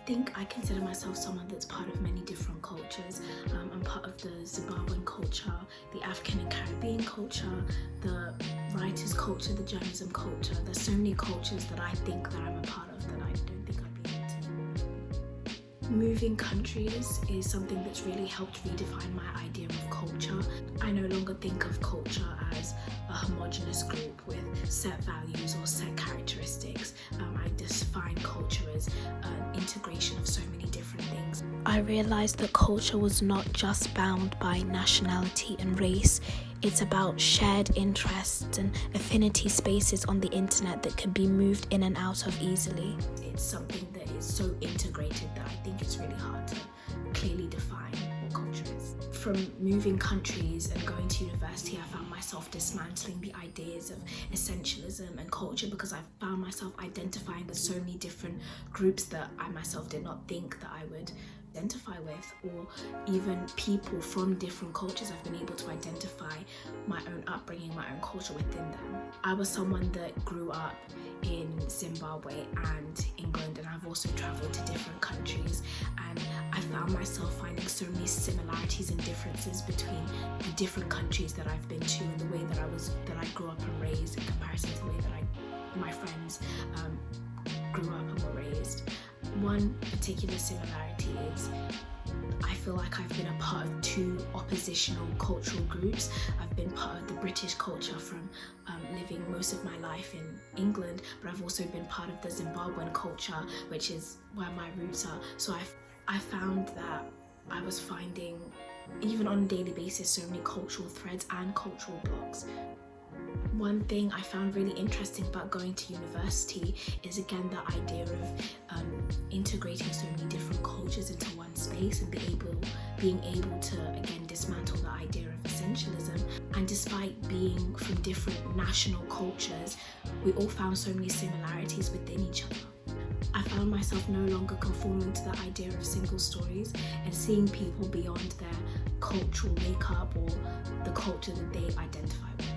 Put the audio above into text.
think I consider myself someone that's part of many different cultures. I'm part of the Zimbabwean culture, the African and Caribbean culture, the writers culture, the journalism culture. There's so many cultures that I think that I'm a part of that I don't think I'd be able to. Moving countries is something that's really helped redefine my idea of culture. I no longer think of culture as a homogenous group with set values or set characteristics. I define culture as an integration of so many different things. I realised that culture was not just bound by nationality and race. It's about shared interests and affinity spaces on the internet that can be moved in and out of easily. It's something that is so integrated that I think it's really hard to clearly define what culture is. From moving countries and going to university, I found myself dismantling the ideas of essentialism and culture because I found myself identifying with so many different groups that I myself did not think that I would identify with, or even people from different cultures. I've been able to identify my own upbringing, my own culture within them. I was someone that grew up in Zimbabwe and England, and I've also travelled to different countries, and I found myself finding so many similarities and differences between the different countries that I've been to and the way that I grew up and raised in comparison to the way that my friends grew up and were raised. One particular similarity is I feel like I've been a part of two oppositional cultural groups. I've been part of the British culture from living most of my life in England, but I've also been part of the Zimbabwean culture, which is where my roots are. So I found that I was finding, even on a daily basis, so many cultural threads and cultural blocks. One thing I found really interesting about going to university is again the idea of integrating so many different cultures into one space and being able to again dismantle the idea of essentialism. And despite being from different national cultures, we all found so many similarities within each other. I found myself no longer conforming to the idea of single stories and seeing people beyond their cultural makeup or the culture that they identify with.